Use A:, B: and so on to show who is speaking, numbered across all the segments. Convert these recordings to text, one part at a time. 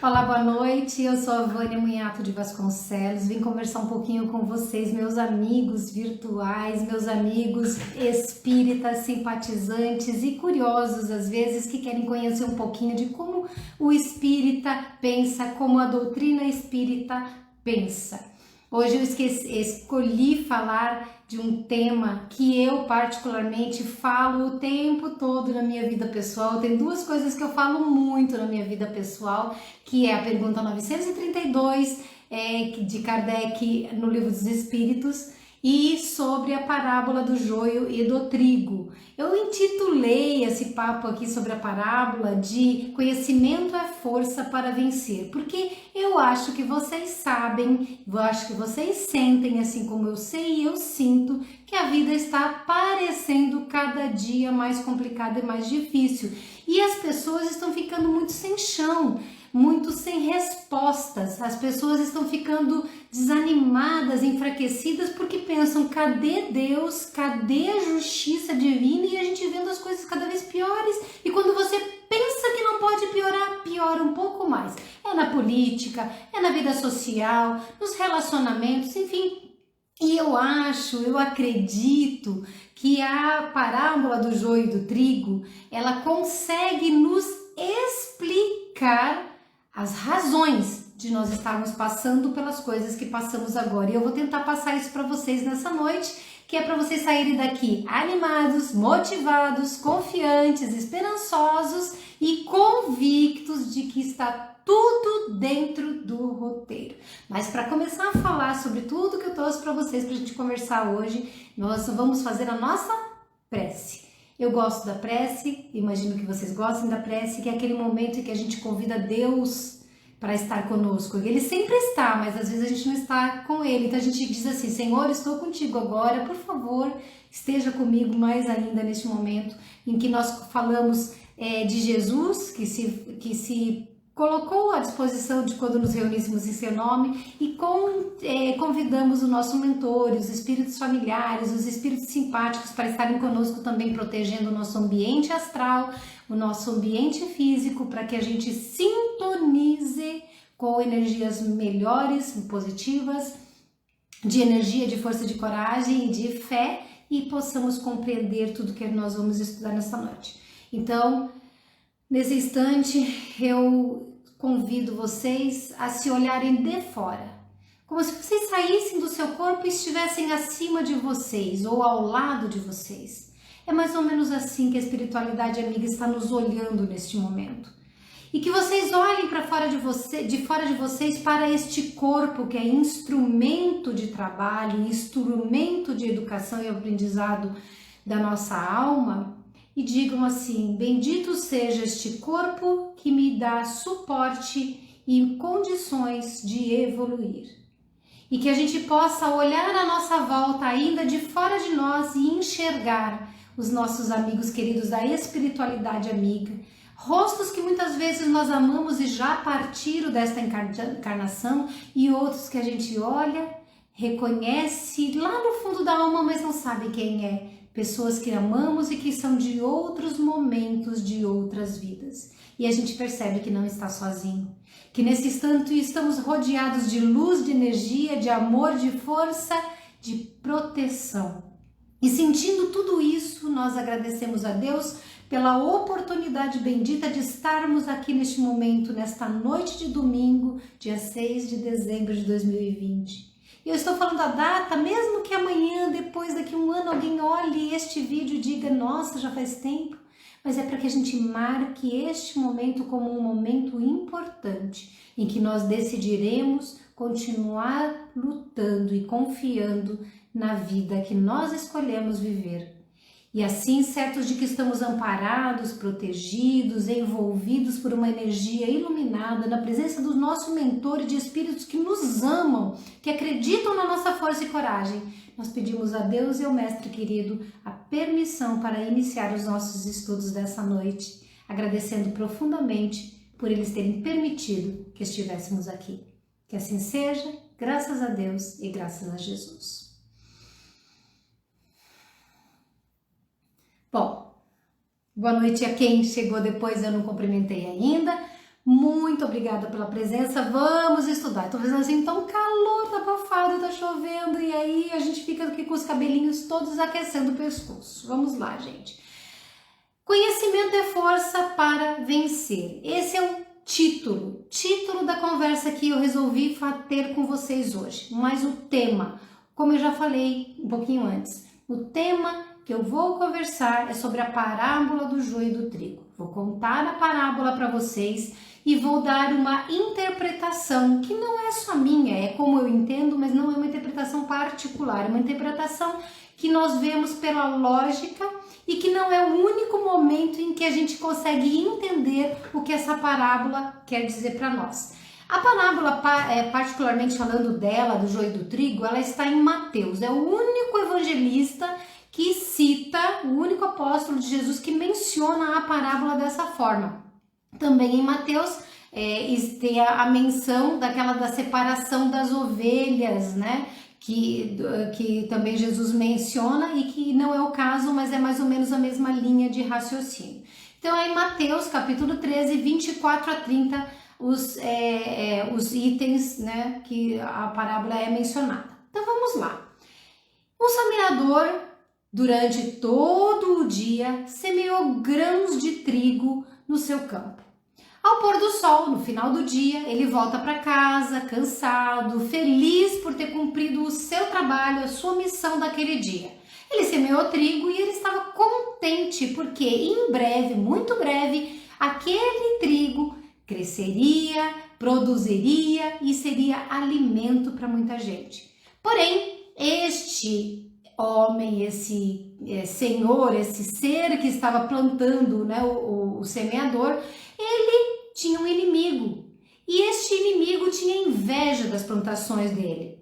A: Olá, boa noite. Eu sou a Vânia Munhato de Vasconcelos. Vim conversar um pouquinho com vocês, meus amigos virtuais, meus amigos espíritas, simpatizantes e curiosos, às vezes, que querem conhecer um pouquinho de como o espírita pensa, como a doutrina espírita pensa. Hoje eu escolhi falar de um tema que eu particularmente falo o tempo todo na minha vida pessoal. Tem duas coisas que eu falo muito na minha vida pessoal, que é a pergunta 932 de Kardec no Livro dos Espíritos, e sobre a parábola do joio e do trigo. Eu intitulei esse papo aqui sobre a parábola de Conhecimento é Força para Vencer, porque eu acho que vocês sabem, eu acho que vocês sentem, assim como eu sei e eu sinto, que a vida está parecendo cada dia mais complicada e mais difícil. E as pessoas estão ficando muito sem chão, muito sem respostas. As pessoas estão ficando desanimadas, enfraquecidas, porque pensam: cadê Deus? Cadê a justiça divina? E a gente vendo as coisas cada vez piores. E quando você pensa que não pode piorar, piora um pouco mais. É na política, é na vida social, nos relacionamentos, enfim. E eu acredito que a parábola do joio e do trigo, ela consegue nos explicar as razões de nós estarmos passando pelas coisas que passamos agora. E eu vou tentar passar isso para vocês nessa noite, que é para vocês saírem daqui animados, motivados, confiantes, esperançosos e convictos de que está tudo dentro do roteiro. Mas para começar a falar sobre tudo que eu trouxe para vocês, para a gente conversar hoje, nós vamos fazer a nossa prece. Eu gosto da prece, imagino que vocês gostem da prece, que é aquele momento em que a gente convida Deus para estar conosco. Ele sempre está, mas às vezes a gente não está com Ele. Então a gente diz assim: Senhor, estou contigo agora, por favor, esteja comigo mais ainda neste momento em que nós falamos de Jesus, que se colocou à disposição de quando nos reuníssemos em seu nome, e convidamos o nosso mentor, os espíritos familiares, os espíritos simpáticos para estarem conosco também, protegendo o nosso ambiente astral, o nosso ambiente físico, para que a gente sintonize com energias melhores, positivas, de energia, de força, de coragem e de fé, e possamos compreender tudo que nós vamos estudar nessa noite. Então, nesse instante, eu convido vocês a se olharem de fora, como se vocês saíssem do seu corpo e estivessem acima de vocês ou ao lado de vocês. É mais ou menos assim que a espiritualidade amiga está nos olhando neste momento. E que vocês olhem para fora de vocês para este corpo que é instrumento de trabalho, instrumento de educação e aprendizado da nossa alma, e digam assim: bendito seja este corpo que me dá suporte e condições de evoluir. E que a gente possa olhar à nossa volta ainda de fora de nós e enxergar os nossos amigos queridos da espiritualidade amiga, rostos que muitas vezes nós amamos e já partiram desta encarnação, e outros que a gente olha, reconhece lá no fundo da alma, mas não sabe quem é. Pessoas que amamos e que são de outros momentos, de outras vidas. E a gente percebe que não está sozinho. Que nesse instante estamos rodeados de luz, de energia, de amor, de força, de proteção. E sentindo tudo isso, nós agradecemos a Deus pela oportunidade bendita de estarmos aqui neste momento, nesta noite de domingo, dia 6 de dezembro de 2020. Eu estou falando a data, mesmo que amanhã, depois daqui a um ano, alguém olhe este vídeo e diga: nossa, já faz tempo. Mas é para que a gente marque este momento como um momento importante, em que nós decidiremos continuar lutando e confiando na vida que nós escolhemos viver. E assim, certos de que estamos amparados, protegidos, envolvidos por uma energia iluminada, na presença do nosso mentor e de espíritos que nos amam, que acreditam na nossa força e coragem, nós pedimos a Deus e ao Mestre querido a permissão para iniciar os nossos estudos dessa noite, agradecendo profundamente por eles terem permitido que estivéssemos aqui. Que assim seja, graças a Deus e graças a Jesus. Bom, boa noite a quem chegou depois, eu não cumprimentei ainda. Muito obrigada pela presença. Vamos estudar. Tô fazendo assim, tá um calor, tá abafado, tá chovendo, e aí a gente fica aqui com os cabelinhos todos aquecendo o pescoço. Vamos lá, gente. Conhecimento é força para vencer. Esse é o título da conversa que eu resolvi ter com vocês hoje. Mas o tema, como eu já falei um pouquinho antes, o tema que eu vou conversar é sobre a parábola do joio e do trigo. Vou contar a parábola para vocês e vou dar uma interpretação que não é só minha, é como eu entendo, mas não é uma interpretação particular, é uma interpretação que nós vemos pela lógica e que não é o único momento em que a gente consegue entender o que essa parábola quer dizer para nós. A parábola, particularmente falando dela, do joio e do trigo, ela está em Mateus, é o único evangelista que cita, o único apóstolo de Jesus que menciona a parábola dessa forma. Também em Mateus tem a menção da separação das ovelhas, né? Que também Jesus menciona e que não é o caso, mas é mais ou menos a mesma linha de raciocínio. Então é em Mateus capítulo 13, 24 a 30, os itens, né, que a parábola é mencionada. Então vamos lá. Um semeador, durante todo o dia, semeou grãos de trigo no seu campo. Ao pôr do sol, no final do dia, ele volta para casa, cansado, feliz por ter cumprido o seu trabalho, a sua missão daquele dia. Ele semeou trigo e ele estava contente porque em breve, muito breve, aquele trigo cresceria, produziria e seria alimento para muita gente. Porém, este homem, esse senhor, esse ser que estava plantando, né, o semeador, ele tinha um inimigo e este inimigo tinha inveja das plantações dele,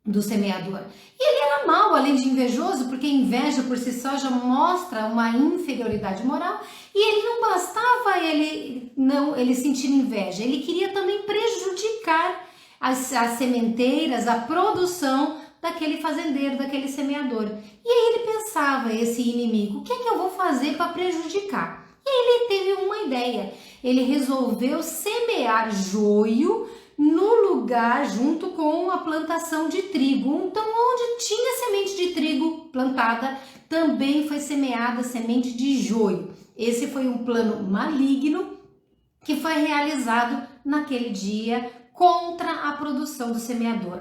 A: do semeador. E ele era mau, além de invejoso, porque inveja por si só já mostra uma inferioridade moral, e ele não bastava ele sentir inveja, ele queria também prejudicar as sementeiras, a produção daquele fazendeiro, daquele semeador. E aí ele pensava, esse inimigo, o que é que eu vou fazer para prejudicar? E aí ele teve uma ideia, ele resolveu semear joio no lugar junto com a plantação de trigo. Então, onde tinha semente de trigo plantada, também foi semeada semente de joio. Esse foi um plano maligno que foi realizado naquele dia contra a produção do semeador.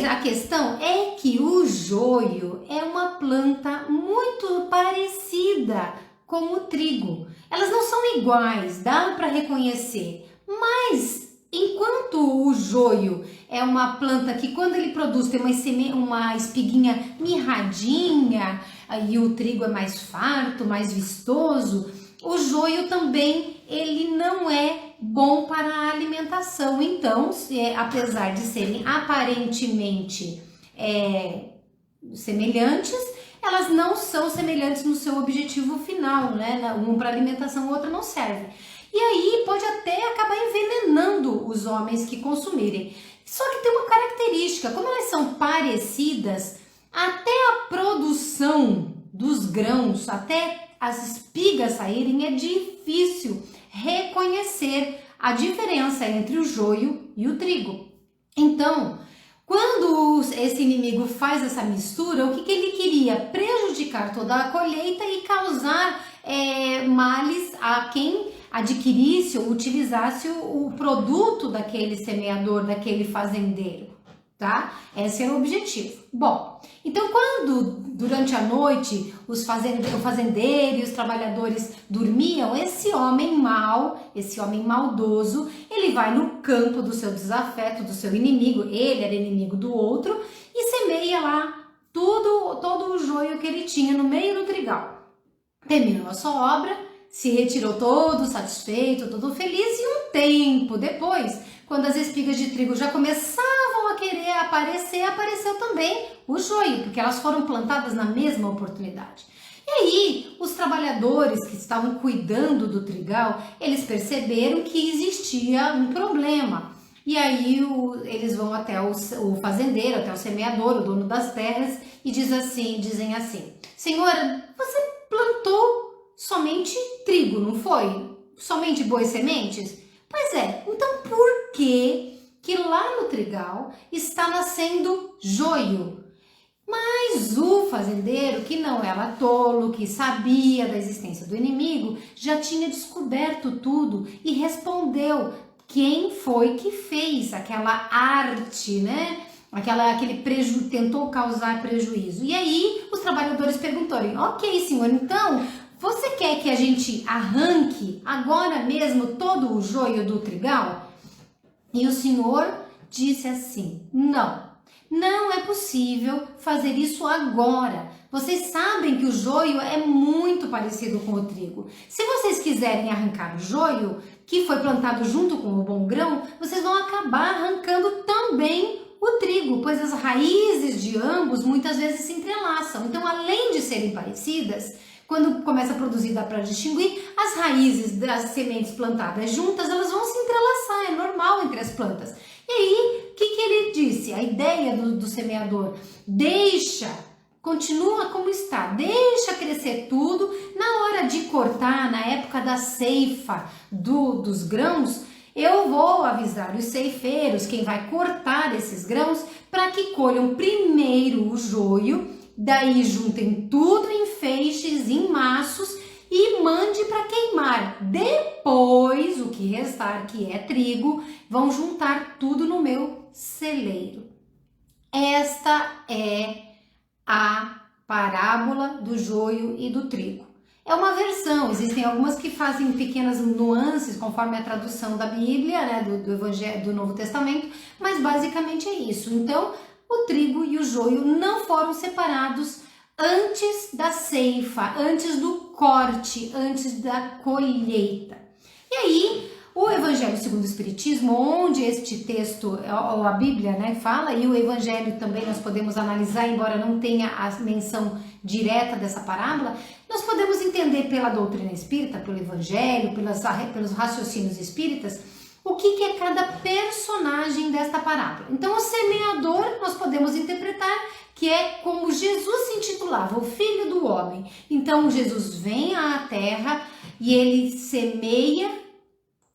A: A questão é que o joio é uma planta muito parecida com o trigo. Elas não são iguais, dá para reconhecer, mas enquanto o joio é uma planta que quando ele produz tem uma espiguinha mirradinha e o trigo é mais farto, mais vistoso, o joio também ele não é bom para a alimentação. Então, apesar de serem aparentemente semelhantes, elas não são semelhantes no seu objetivo final, né? Um para alimentação, o outro não serve. E aí pode até acabar envenenando os homens que consumirem. Só que tem uma característica, como elas são parecidas, até a produção dos grãos, até as espigas saírem, é difícil reconhecer a diferença entre o joio e o trigo. Então, quando esse inimigo faz essa mistura, o que ele queria? Prejudicar toda a colheita e causar males a quem adquirisse ou utilizasse o produto daquele semeador, daquele fazendeiro, tá? Esse é o objetivo. Bom, então quando durante a noite o fazendeiro e os trabalhadores dormiam, esse homem mau, esse homem maldoso, ele vai no campo do seu desafeto, do seu inimigo, ele era inimigo do outro, e semeia lá todo o joio que ele tinha no meio do trigal. Terminou a sua obra, se retirou todo satisfeito, todo feliz, e um tempo depois, quando as espigas de trigo já começavam a querer aparecer, apareceu também o joio, porque elas foram plantadas na mesma oportunidade. E aí, os trabalhadores que estavam cuidando do trigal, eles perceberam que existia um problema. E aí eles vão até o fazendeiro, até o semeador, o dono das terras, e dizem assim: Senhora, você plantou somente trigo, não foi? somente boas sementes? Pois é, então por que lá no trigal está nascendo joio? Mas o fazendeiro, que não era tolo, que sabia da existência do inimigo, já tinha descoberto tudo e respondeu quem foi que fez aquela arte, né? Tentou causar prejuízo. E aí os trabalhadores perguntaram: ok, senhor, então você quer que a gente arranque agora mesmo todo o joio do trigal? E o senhor disse assim: não é possível fazer isso agora. Vocês sabem que o joio é muito parecido com o trigo. Se vocês quiserem arrancar o joio, que foi plantado junto com o bom grão, vocês vão acabar arrancando também o trigo, pois as raízes de ambos muitas vezes se entrelaçam. Então, além de serem parecidas, quando começa a produzir, dá para distinguir, as raízes das sementes plantadas juntas, elas vão se entrelaçar, é normal entre as plantas. E aí, o que ele disse? A ideia do semeador: continua como está, deixa crescer tudo. Na hora de cortar, na época da ceifa dos grãos, eu vou avisar os ceifeiros, quem vai cortar esses grãos, para que colham primeiro o joio, daí juntem tudo em feixes, em maços e mande para queimar. Depois, o que restar, que é trigo, vão juntar tudo no meu celeiro. Esta é a parábola do joio e do trigo. É uma versão, existem algumas que fazem pequenas nuances conforme a tradução da Bíblia, né, do Evangelho, do Novo Testamento, mas basicamente é isso. Então, o trigo e o joio não foram separados antes da ceifa, antes do corte, antes da colheita. E aí, o Evangelho segundo o Espiritismo, onde este texto, ou a Bíblia, né, fala, e o Evangelho também nós podemos analisar, embora não tenha a menção direta dessa parábola, nós podemos entender pela doutrina espírita, pelo Evangelho, pelos raciocínios espíritas, o que é cada personagem desta parábola. Então, o semeador nós podemos interpretar que é como Jesus se intitulava, o Filho do Homem. Então, Jesus vem à Terra e ele semeia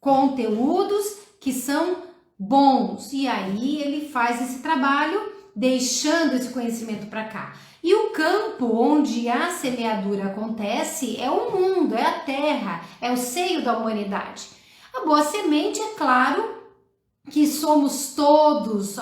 A: conteúdos que são bons. E aí ele faz esse trabalho, deixando esse conhecimento para cá. E o campo onde a semeadura acontece é o mundo, é a terra, é o seio da humanidade. A boa semente, é claro que somos todos,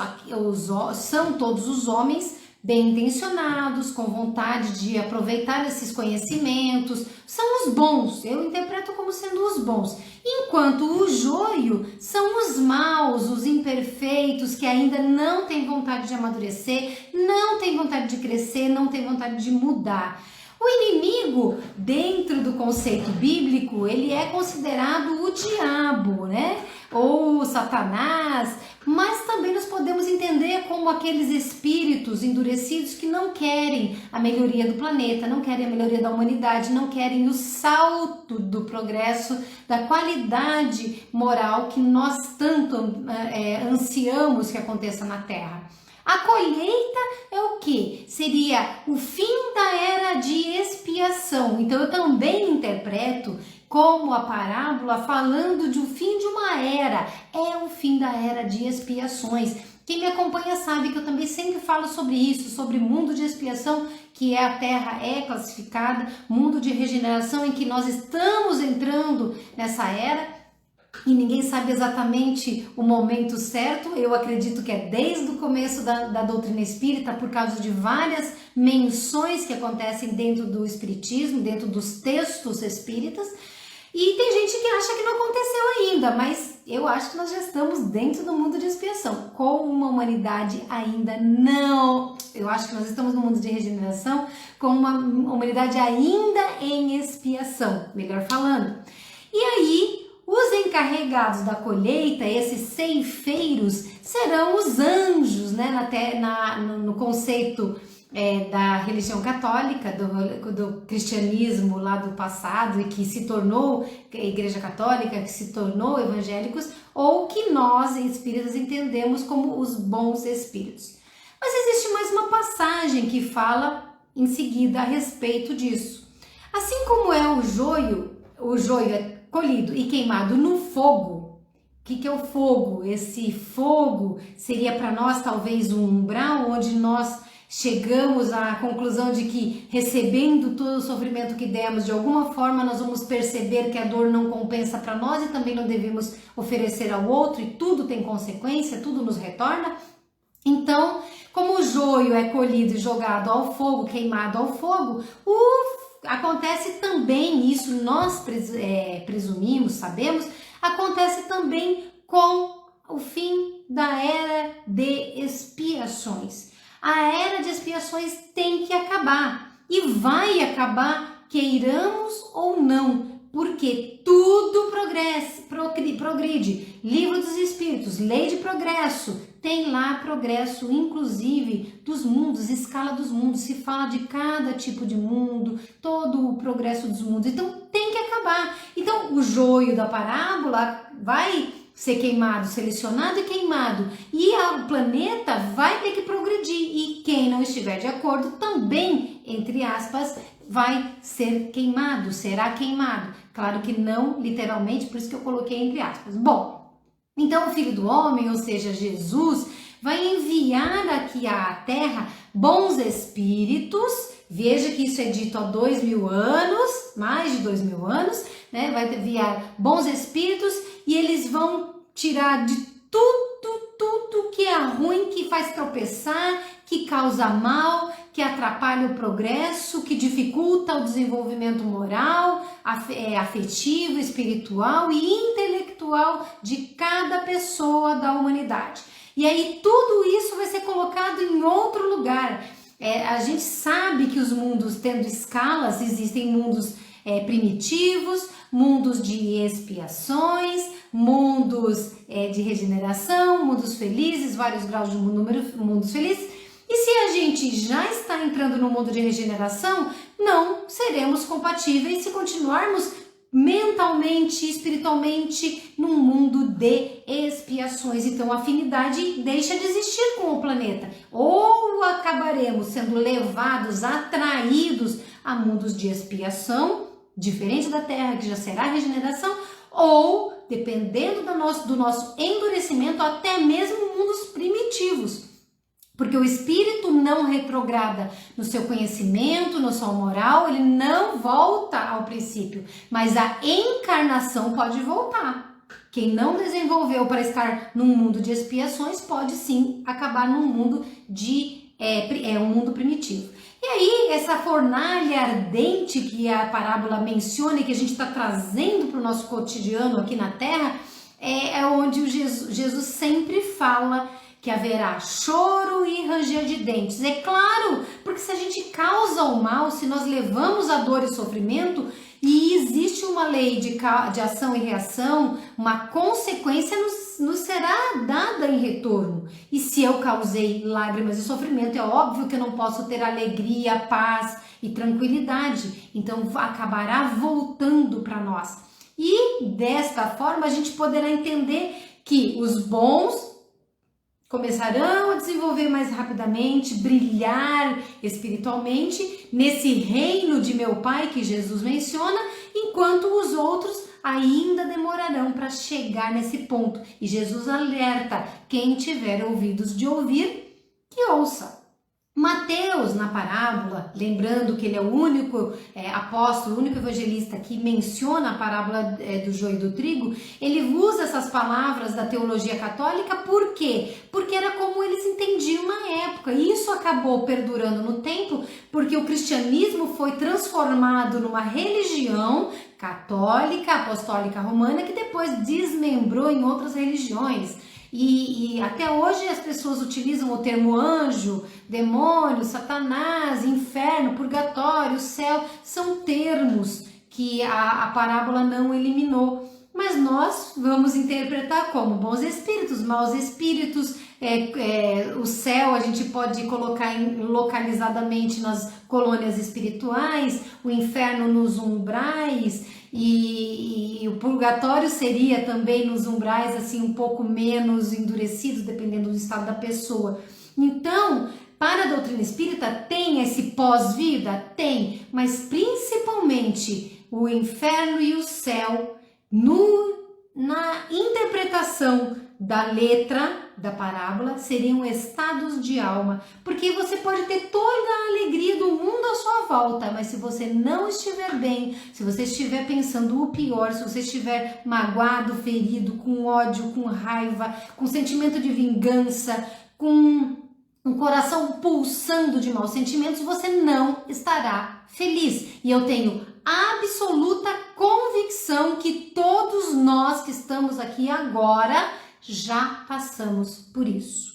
A: são todos os homens bem intencionados, com vontade de aproveitar esses conhecimentos, são os bons, eu interpreto como sendo os bons, enquanto o joio são os maus, os imperfeitos, que ainda não têm vontade de amadurecer, não têm vontade de crescer, não têm vontade de mudar. O inimigo, dentro do conceito bíblico, ele é considerado o diabo, né? Ou Satanás, mas também nós podemos entender como aqueles espíritos endurecidos que não querem a melhoria do planeta, não querem a melhoria da humanidade, não querem o salto do progresso, da qualidade moral que nós tanto ansiamos que aconteça na Terra. A colheita é o que? Seria o fim da era de expiação. Então eu também interpreto como a parábola falando de um fim de uma era. É o fim da era de expiações. Quem me acompanha sabe que eu também sempre falo sobre isso, sobre mundo de expiação, que a Terra é classificada, mundo de regeneração em que nós estamos entrando nessa era. E ninguém sabe exatamente o momento certo. Eu acredito que é desde o começo da doutrina espírita, por causa de várias menções que acontecem dentro do espiritismo, dentro dos textos espíritas. E tem gente que acha que não aconteceu ainda, mas eu acho que nós já estamos dentro do mundo de expiação. Com uma humanidade ainda não. Eu acho que nós estamos no mundo de regeneração com uma humanidade ainda em expiação, melhor falando. E aí, os encarregados da colheita, esses ceifeiros, serão os anjos, né? No conceito da religião católica, do cristianismo lá do passado e que se tornou a Igreja Católica, que se tornou evangélicos, ou que nós, espíritas, entendemos como os bons espíritos. Mas existe mais uma passagem que fala em seguida a respeito disso. Assim como é o joio colhido e queimado no fogo. O que é o fogo? Esse fogo seria para nós talvez um umbral onde nós chegamos à conclusão de que, recebendo todo o sofrimento que demos, de alguma forma nós vamos perceber que a dor não compensa para nós e também não devemos oferecer ao outro, e tudo tem consequência, tudo nos retorna. Então, como o joio é colhido e jogado ao fogo, queimado ao fogo, acontece também, isso nós presumimos, sabemos, acontece também com o fim da era de expiações. A era de expiações tem que acabar e vai acabar, queiramos ou não, porque tudo progride. Livro dos Espíritos, lei de progresso, tem lá progresso, inclusive dos mundos, escala dos mundos, se fala de cada tipo de mundo, todo o progresso dos mundos, então tem que acabar. Então o joio da parábola vai ser queimado, selecionado e queimado, e o planeta vai ter que progredir, e quem não estiver de acordo também, entre aspas, vai ser queimado, será queimado. Claro que não literalmente, por isso que eu coloquei entre aspas. Bom, então o Filho do Homem, ou seja, Jesus, vai enviar aqui à Terra bons espíritos. Veja que isso é dito há 2000 anos, mais de 2000 anos, né? Vai enviar bons espíritos e eles vão tirar de tudo que é ruim, que faz tropeçar, que causa mal, que atrapalha o progresso, que dificulta o desenvolvimento moral, afetivo, espiritual e intelectual de cada pessoa da humanidade. E aí tudo isso vai ser colocado em outro lugar. A gente sabe que os mundos, tendo escalas, existem mundos primitivos, mundos de expiações, mundos de regeneração, mundos felizes, vários graus de mundos felizes. E se a gente já está entrando no mundo de regeneração, não seremos compatíveis se continuarmos mentalmente, espiritualmente, num mundo de expiações. Então a afinidade deixa de existir com o planeta. Ou acabaremos sendo levados, atraídos a mundos de expiação, diferente da Terra, que já será regeneração, ou, dependendo do nosso endurecimento, até mesmo mundos primitivos. Porque o espírito não retrograda no seu conhecimento, no sua moral, ele não volta ao princípio, mas a encarnação pode voltar. Quem não desenvolveu para estar num mundo de expiações pode sim acabar num mundo um mundo primitivo. E aí, essa fornalha ardente que a parábola menciona e que a gente está trazendo para o nosso cotidiano aqui na Terra, é onde o Jesus sempre fala que haverá choro e ranger de dentes. É claro, porque se a gente causa o mal, se nós levamos a dor e sofrimento, e existe uma lei de ação e reação, uma consequência nos será dada em retorno. E se eu causei lágrimas e sofrimento, é óbvio que eu não posso ter alegria, paz e tranquilidade. Então acabará voltando para nós. E desta forma a gente poderá entender que os bons começarão a desenvolver mais rapidamente, brilhar espiritualmente nesse reino de meu Pai que Jesus menciona, enquanto os outros ainda demorarão para chegar nesse ponto. E Jesus alerta: quem tiver ouvidos de ouvir, que ouça. Mateus, na parábola, lembrando que ele é o único apóstolo, o único evangelista que menciona a parábola do joio e do trigo, ele usa essas palavras da teologia católica. Por quê? Porque era como eles entendiam na época, e isso acabou perdurando no tempo, porque o cristianismo foi transformado numa religião católica, apostólica romana, que depois desmembrou em outras religiões. E até hoje as pessoas utilizam o termo anjo, demônio, satanás, inferno, purgatório, céu. São termos que a parábola não eliminou. Mas nós vamos interpretar como bons espíritos, maus espíritos. O céu a gente pode colocar localizadamente nas colônias espirituais, o inferno nos umbrais, e o purgatório seria também nos umbrais, assim, um pouco menos endurecidos, dependendo do estado da pessoa. Então, para a doutrina espírita, tem esse pós-vida? Tem, mas principalmente o inferno e o céu Na interpretação da letra da parábola, seriam estados de alma, porque você pode ter toda a alegria do mundo à sua volta, mas se você não estiver bem, se você estiver pensando o pior, se você estiver magoado, ferido, com ódio, com raiva, com sentimento de vingança, com um coração pulsando de maus sentimentos, você não estará feliz. E eu tenho absoluta convicção que todos nós que estamos aqui agora já passamos por isso.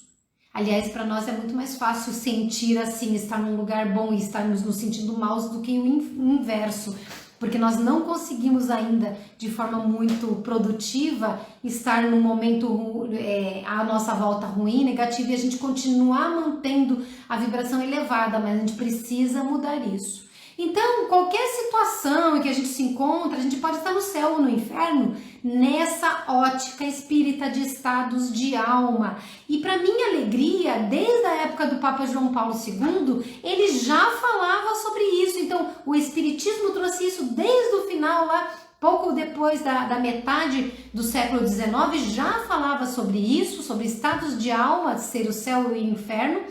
A: Aliás, para nós é muito mais fácil sentir assim, estar num lugar bom e estarmos nos sentindo maus do que o inverso, porque nós não conseguimos ainda, de forma muito produtiva, estar num momento à nossa volta ruim, negativo, e a gente continuar mantendo a vibração elevada, mas a gente precisa mudar isso. Então, qualquer situação em que a gente se encontra, a gente pode estar no céu ou no inferno, nessa ótica espírita de estados de alma. E para minha alegria, desde a época do Papa João Paulo II, ele já falava sobre isso. Então, o espiritismo trouxe isso desde o final lá, pouco depois da metade do século XIX, já falava sobre isso, sobre estados de alma, ser o céu e o inferno.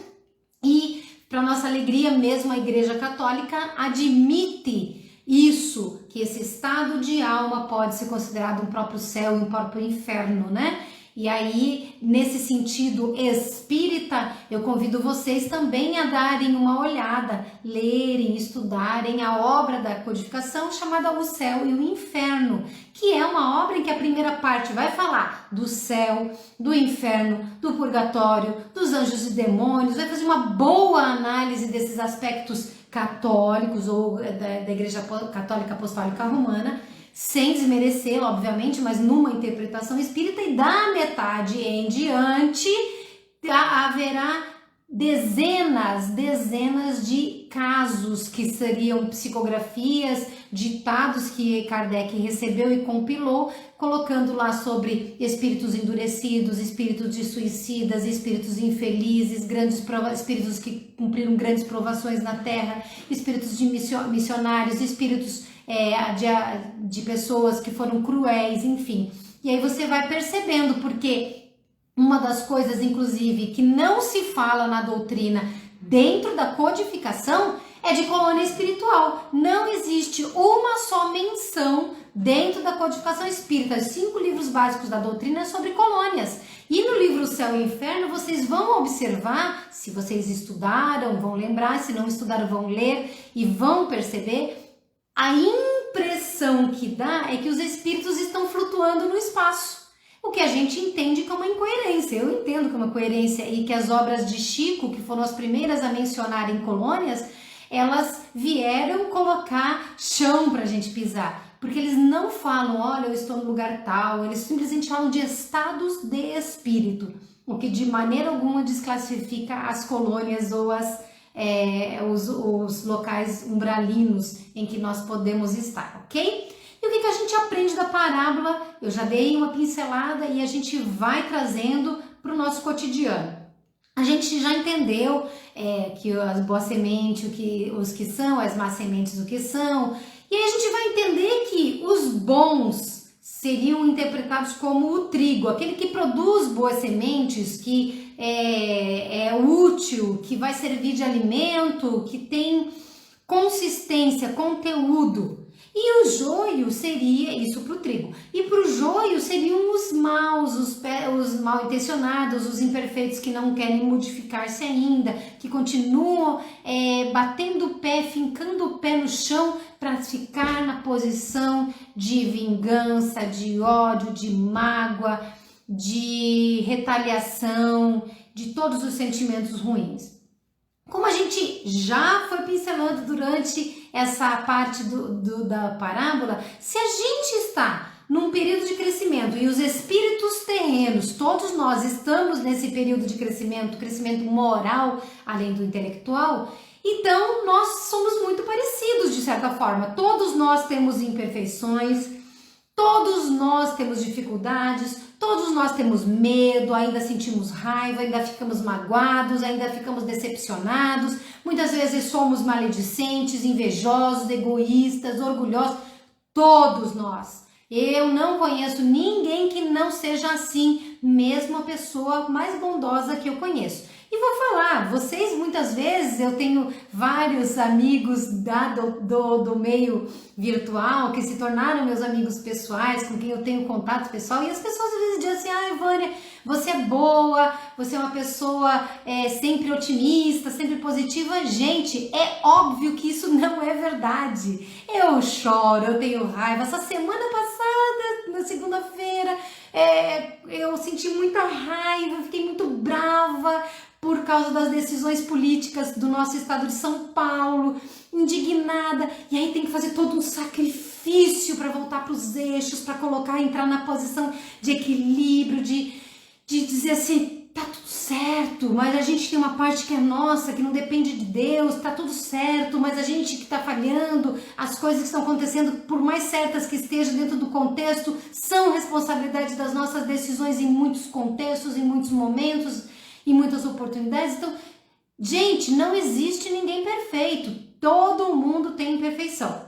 A: E para nossa alegria, mesmo a Igreja Católica admite isso, que esse estado de alma pode ser considerado um próprio céu e um próprio inferno, né? E aí, nesse sentido espírita, eu convido vocês também a darem uma olhada, lerem, estudarem a obra da codificação chamada O Céu e o Inferno, que é uma obra em que a primeira parte vai falar do céu, do inferno, do purgatório, dos anjos e demônios, vai fazer uma boa análise desses aspectos católicos ou da Igreja Católica Apostólica Romana, sem desmerecê-la, obviamente, mas numa interpretação espírita, e da metade em diante haverá dezenas de casos que seriam psicografias, ditados que Kardec recebeu e compilou, colocando lá sobre espíritos endurecidos, espíritos de suicidas, espíritos infelizes, espíritos que cumpriram grandes provações na Terra, espíritos de missionários, espíritos de pessoas que foram cruéis, enfim. E aí você vai percebendo, porque uma das coisas, inclusive, que não se fala na doutrina dentro da codificação é de colônia espiritual. Não existe uma só menção dentro da codificação espírita. Os 5 livros básicos da doutrina é sobre colônias. E no livro Céu e Inferno vocês vão observar, se vocês estudaram, vão lembrar, se não estudaram, vão ler e vão perceber. A impressão que dá é que os espíritos estão flutuando no espaço, o que a gente entende como uma incoerência. Eu entendo como uma coerência, e que as obras de Chico, que foram as primeiras a mencionar em colônias, elas vieram colocar chão para a gente pisar, porque eles não falam, olha, eu estou no lugar tal, eles simplesmente falam de estados de espírito, o que de maneira alguma desclassifica as colônias ou os locais umbralinos em que nós podemos estar, ok? E o que a gente aprende da parábola? Eu já dei uma pincelada e a gente vai trazendo para o nosso cotidiano. A gente já entendeu que as boas sementes, os que são, as más sementes, o que são. E aí a gente vai entender que os bons seriam interpretados como o trigo, aquele que produz boas sementes, que é útil, que vai servir de alimento, que tem consistência, conteúdo. E o joio seria isso para o trigo. E para o joio seriam os maus, os mal intencionados, os imperfeitos que não querem modificar-se ainda, que continuam batendo o pé, fincando o pé no chão para ficar na posição de vingança, de ódio, de mágoa, de retaliação, de todos os sentimentos ruins. Como a gente já foi pincelando durante essa parte da parábola, se a gente está num período de crescimento e os espíritos terrenos, todos nós estamos nesse período de crescimento moral, além do intelectual, então nós somos muito parecidos de certa forma. Todos nós temos imperfeições, todos nós temos dificuldades, todos nós temos medo, ainda sentimos raiva, ainda ficamos magoados, ainda ficamos decepcionados, muitas vezes somos maledicentes, invejosos, egoístas, orgulhosos, todos nós. Eu não conheço ninguém que não seja assim, mesmo a pessoa mais bondosa que eu conheço. E vou falar, vocês muitas vezes, eu tenho vários amigos do meio virtual que se tornaram meus amigos pessoais, com quem eu tenho contato pessoal, e as pessoas às vezes dizem assim, ah, Vânia, você é boa, você é uma pessoa sempre otimista, sempre positiva. Gente, é óbvio que isso não é verdade. Eu choro, eu tenho raiva. Essa semana passada, na segunda-feira, eu senti muita raiva, fiquei muito brava por causa das decisões políticas do nosso estado de São Paulo, indignada, e aí tem que fazer todo um sacrifício para voltar para os eixos, para entrar na posição de equilíbrio, de dizer assim, tá tudo certo, mas a gente tem uma parte que é nossa, que não depende de Deus, tá tudo certo, mas a gente que tá falhando, as coisas que estão acontecendo, por mais certas que estejam dentro do contexto, são responsabilidade das nossas decisões em muitos contextos, em muitos momentos, em muitas oportunidades. Então, gente, não existe ninguém perfeito, todo mundo tem imperfeição.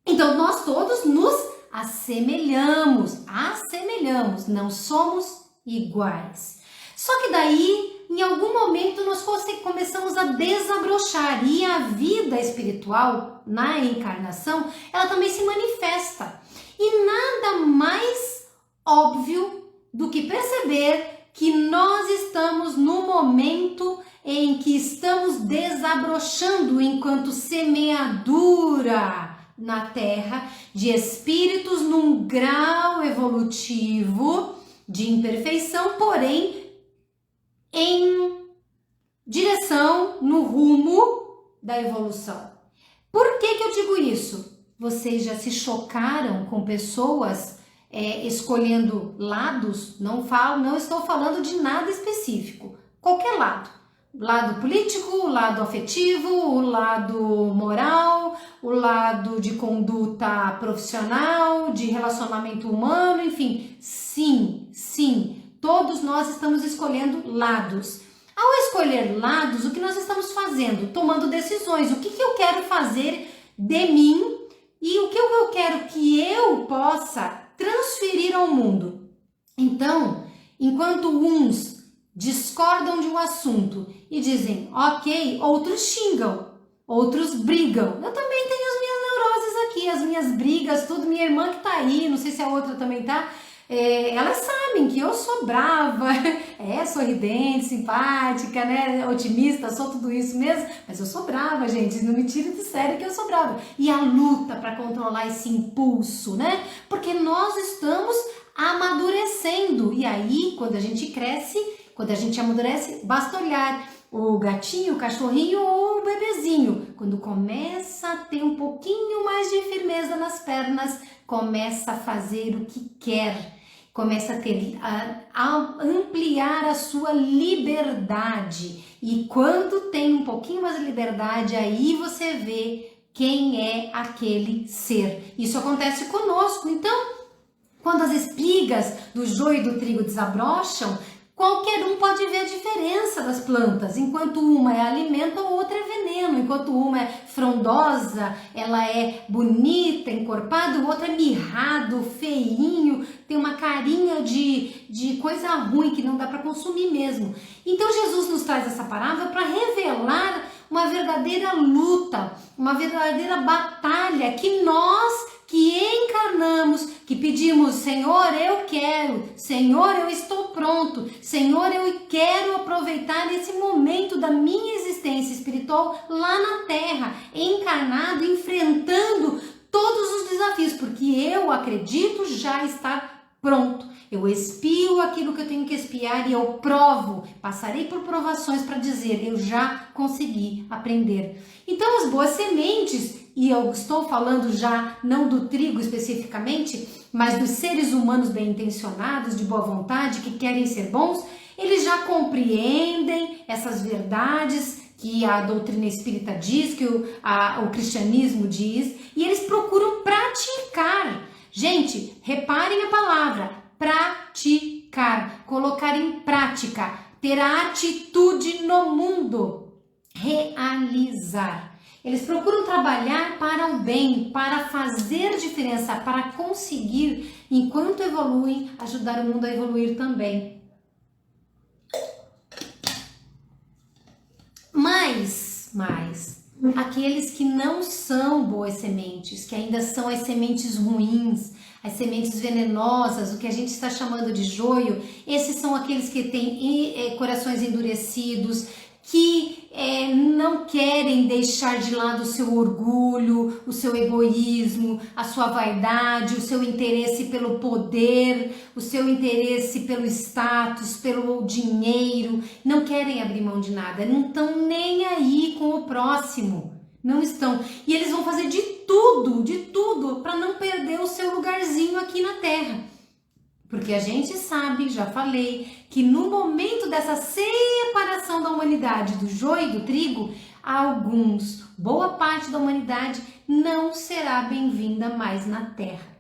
A: Então, nós todos nos assemelhamos, não somos iguais. Só que daí, em algum momento, nós começamos a desabrochar e a vida espiritual na encarnação, ela também se manifesta. E nada mais óbvio do que perceber que nós estamos no momento em que estamos desabrochando enquanto semeadura na Terra de espíritos num grau evolutivo de imperfeição, porém em direção, no rumo da evolução. Por que eu digo isso? Vocês já se chocaram com pessoas escolhendo lados? Não estou falando de nada específico, qualquer lado. Lado político, o lado afetivo, o lado moral, o lado de conduta profissional, de relacionamento humano, enfim, sim, todos nós estamos escolhendo lados. Ao escolher lados, o que nós estamos fazendo? Tomando decisões. O que eu quero fazer de mim e o que eu quero que eu possa transferir ao mundo. Então, enquanto uns discordam de um assunto e dizem, ok, outros xingam, outros brigam. Eu também tenho as minhas neuroses aqui, as minhas brigas, tudo. Minha irmã que tá aí, não sei se a outra também tá, elas sabem que eu sou brava, sorridente, simpática, né, otimista, sou tudo isso mesmo, mas eu sou brava, gente, não me tire de sério que eu sou brava. E a luta para controlar esse impulso, né, porque nós estamos amadurecendo, e aí, quando a gente cresce, quando a gente amadurece, basta olhar o gatinho, o cachorrinho ou o bebezinho. Quando começa a ter um pouquinho mais de firmeza nas pernas, começa a fazer o que quer, começa a ampliar a sua liberdade. E quando tem um pouquinho mais de liberdade, aí você vê quem é aquele ser. Isso acontece conosco. Então, quando as espigas do joio e do trigo desabrocham, qualquer um pode ver a diferença das plantas. Enquanto uma é alimento, a outra é veneno. Enquanto uma é frondosa, ela é bonita, encorpada, o outro é mirrado, feinho, tem uma carinha de coisa ruim que não dá para consumir mesmo. Então Jesus nos traz essa parábola para revelar uma verdadeira luta, uma verdadeira batalha que nós que encarnamos, que pedimos, Senhor, eu quero, Senhor, eu estou pronto, Senhor, eu quero aproveitar esse momento da minha existência espiritual lá na Terra, encarnado, enfrentando todos os desafios, porque eu acredito já estar pronto. Eu expio aquilo que eu tenho que expiar e eu provo, passarei por provações para dizer, eu já consegui aprender. Então as boas sementes, e eu estou falando já não do trigo especificamente, mas dos seres humanos bem intencionados, de boa vontade, que querem ser bons, eles já compreendem essas verdades que a doutrina espírita diz, que o cristianismo diz, e eles procuram praticar. Gente, reparem a palavra, praticar, colocar em prática, ter a atitude no mundo, realizar. Eles procuram trabalhar para o bem, para fazer diferença, para conseguir, enquanto evoluem, ajudar o mundo a evoluir também. Mas, aqueles que não são boas sementes, que ainda são as sementes ruins, as sementes venenosas, o que a gente está chamando de joio, esses são aqueles que têm corações endurecidos, que não querem deixar de lado o seu orgulho, o seu egoísmo, a sua vaidade, o seu interesse pelo poder, o seu interesse pelo status, pelo dinheiro, não querem abrir mão de nada, não estão nem aí com o próximo, não estão. E eles vão fazer de tudo para não perder o seu lugarzinho aqui na Terra. Porque a gente sabe, já falei, que no momento dessa separação da humanidade do joio e do trigo, boa parte da humanidade não será bem-vinda mais na Terra.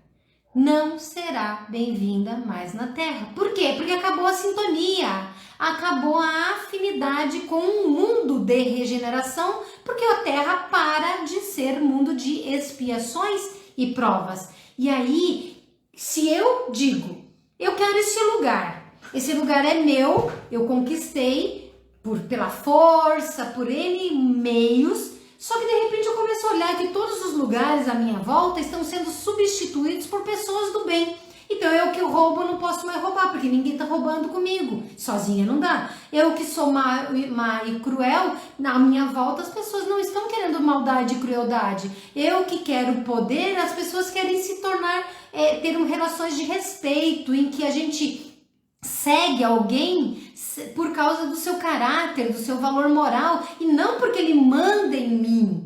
A: Não será bem-vinda mais na Terra. Por quê? Porque acabou a sintonia, acabou a afinidade com um mundo de regeneração, porque a Terra para de ser mundo de expiações e provas. E aí, se eu digo, eu quero esse lugar é meu, eu conquistei pela força, por N meios, só que de repente eu começo a olhar que todos os lugares à minha volta estão sendo substituídos por pessoas do bem. Então eu que roubo não posso mais roubar, porque ninguém tá roubando comigo, sozinha não dá. Eu que sou má e cruel, na minha volta as pessoas não estão querendo maldade e crueldade. Eu que quero poder, as pessoas querem se tornar, ter relações de respeito, em que a gente segue alguém por causa do seu caráter, do seu valor moral, e não porque ele manda em mim.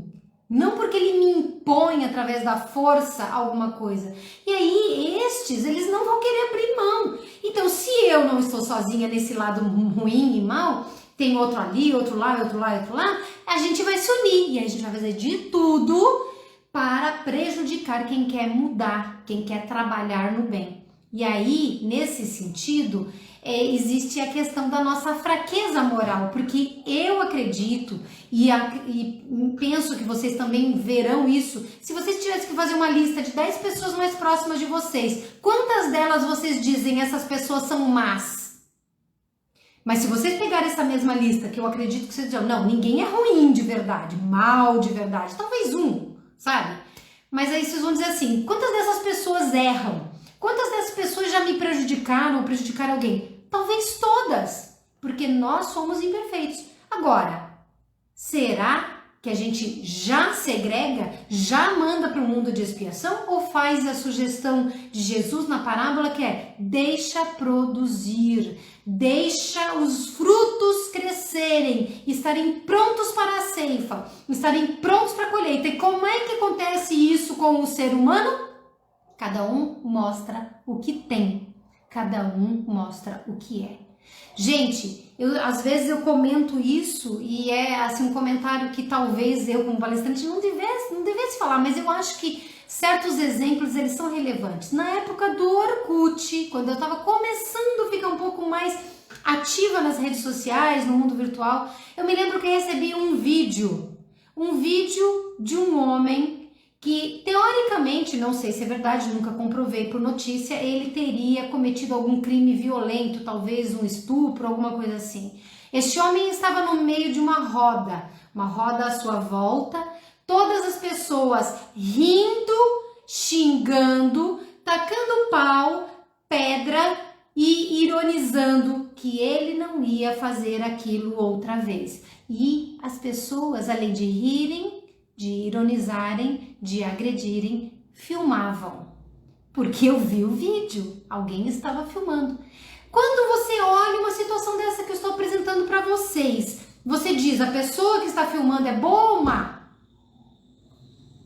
A: Não porque ele me impõe através da força alguma coisa. E aí eles não vão querer abrir mão. Então se eu não estou sozinha nesse lado ruim e mal, tem outro ali, outro lá, outro lá, outro lá, a gente vai se unir e a gente vai fazer de tudo para prejudicar quem quer mudar, quem quer trabalhar no bem. E aí, nesse sentido, existe a questão da nossa fraqueza moral, porque eu acredito e penso que vocês também verão isso. Se vocês tivessem que fazer uma lista de 10 pessoas mais próximas de vocês, quantas delas vocês dizem essas pessoas são más? Mas se vocês pegarem essa mesma lista, que eu acredito que vocês dizem, não, ninguém é ruim de verdade, mal de verdade, talvez um, sabe? Mas aí vocês vão dizer assim, quantas dessas pessoas erram? Quantas dessas pessoas já me prejudicaram ou prejudicaram alguém? Talvez todas, porque nós somos imperfeitos. Agora, será que a gente já segrega, já manda para o mundo de expiação ou faz a sugestão de Jesus na parábola que é deixa produzir, deixa os frutos crescerem, estarem prontos para a ceifa, estarem prontos para a colheita. E como é que acontece isso com o ser humano? Cada um mostra o que tem, cada um mostra o que é. Gente, às vezes eu comento isso e é assim um comentário que talvez eu como palestrante não devesse falar, mas eu acho que certos exemplos eles são relevantes. Na época do Orkut, quando eu estava começando a ficar um pouco mais ativa nas redes sociais, no mundo virtual, eu me lembro que recebi um vídeo de um homem que teoricamente, não sei se é verdade, nunca comprovei por notícia, ele teria cometido algum crime violento, talvez um estupro, alguma coisa assim. Este homem estava no meio de uma roda à sua volta, todas as pessoas rindo, xingando, tacando pau, pedra e ironizando que ele não ia fazer aquilo outra vez. E as pessoas, além de rirem, de ironizarem, de agredirem, filmavam. Porque eu vi o vídeo, alguém estava filmando. Quando você olha uma situação dessa que eu estou apresentando para vocês, você diz, a pessoa que está filmando é boa ou má?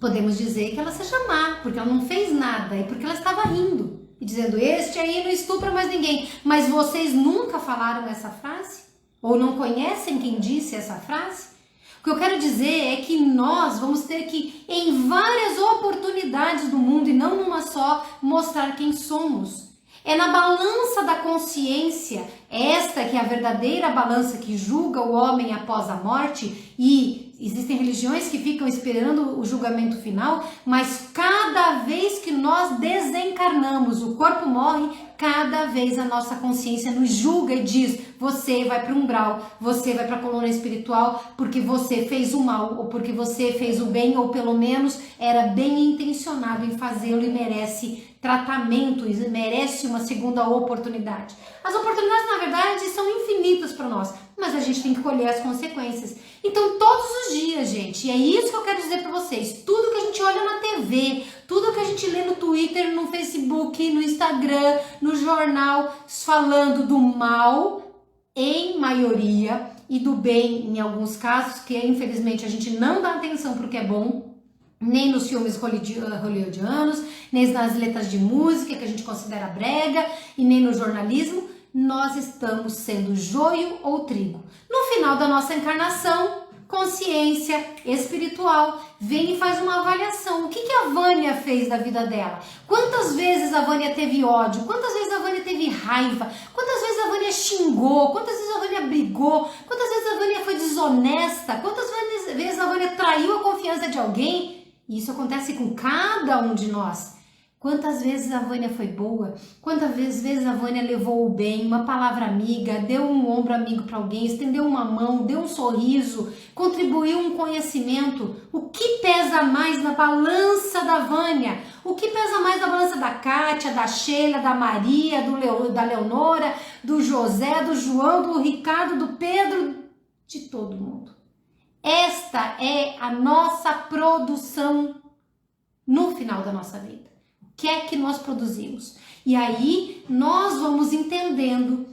A: Podemos dizer que ela seja má, porque ela não fez nada, e porque ela estava rindo. E dizendo, este aí não estupra mais ninguém. Mas vocês nunca falaram essa frase? Ou não conhecem quem disse essa frase? O que eu quero dizer é que nós vamos ter que, em várias oportunidades do mundo, e não numa só, mostrar quem somos. É na balança da consciência, esta que é a verdadeira balança que julga o homem após a morte e existem religiões que ficam esperando o julgamento final, mas cada vez que nós desencarnamos, o corpo morre, cada vez a nossa consciência nos julga e diz: você vai para o umbral, você vai para a colônia espiritual porque você fez o mal, ou porque você fez o bem, ou pelo menos era bem intencionado em fazê-lo e merece tratamento, e merece uma segunda oportunidade. As oportunidades, na verdade, são infinitas para nós, mas a gente tem que colher as consequências. Então, todos os dias, gente, e é isso que eu quero dizer para vocês, tudo que a gente olha na TV, tudo que a gente lê no Twitter, no Facebook, no Instagram, no jornal, falando do mal, em maioria, e do bem em alguns casos, que infelizmente a gente não dá atenção para o que é bom, nem nos filmes hollywoodianos, nem nas letras de música que a gente considera brega, e nem no jornalismo. Nós estamos sendo joio ou trigo. No final da nossa encarnação, consciência espiritual vem e faz uma avaliação. O que a Vânia fez da vida dela? Quantas vezes a Vânia teve ódio? Quantas vezes a Vânia teve raiva? Quantas vezes a Vânia xingou? Quantas vezes a Vânia brigou? Quantas vezes a Vânia foi desonesta? Quantas vezes a Vânia traiu a confiança de alguém? E isso acontece com cada um de nós. Quantas vezes a Vânia foi boa? Quantas vezes a Vânia levou o bem, uma palavra amiga, deu um ombro amigo para alguém, estendeu uma mão, deu um sorriso, contribuiu um conhecimento? O que pesa mais na balança da Vânia? O que pesa mais na balança da Kátia, da Sheila, da Maria, da Leonora, do José, do João, do Ricardo, do Pedro, de todo mundo? Esta é a nossa produção no final da nossa vida. O que é que nós produzimos? E aí nós vamos entendendo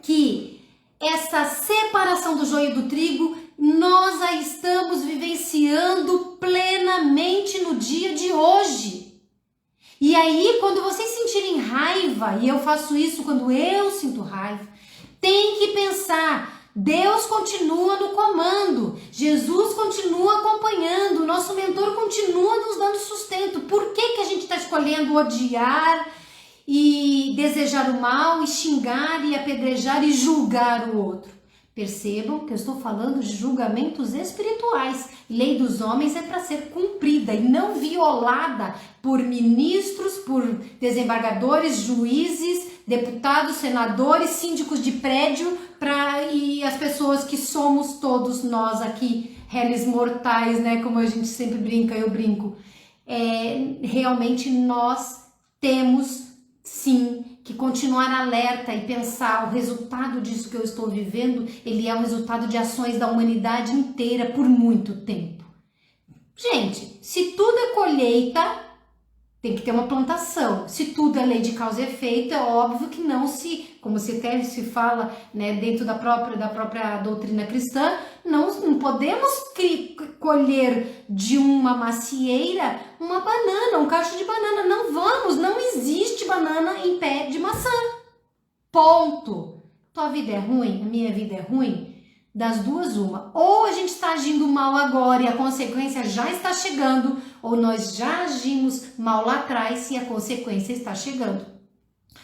A: que essa separação do joio e do trigo nós a estamos vivenciando plenamente no dia de hoje. E aí, quando vocês sentirem raiva, e eu faço isso quando eu sinto raiva, tem que pensar: Deus continua no comando, Jesus continua acompanhando, o nosso mentor continua nos dando sustento. Por que a gente está escolhendo odiar e desejar o mal, e xingar e apedrejar e julgar o outro? Percebam que eu estou falando de julgamentos espirituais. Lei dos homens é para ser cumprida e não violada por ministros, por desembargadores, juízes, deputados, senadores, síndicos de prédio, e as pessoas que somos todos nós aqui, réis mortais, né? Como a gente sempre brinca, eu brinco. Realmente nós temos sim que continuar alerta e pensar: o resultado disso que eu estou vivendo, ele é o resultado de ações da humanidade inteira por muito tempo. Gente, se tudo é colheita, tem que ter uma plantação. Se tudo é lei de causa e efeito, é óbvio que não como se até se fala, né, dentro da própria doutrina cristã, não podemos colher de uma macieira uma banana, um cacho de banana. Não existe banana em pé de maçã. Ponto. Tua vida é ruim, a minha vida é ruim. Das duas, uma. Ou a gente está agindo mal agora e a consequência já está chegando, ou nós já agimos mal lá atrás e a consequência está chegando.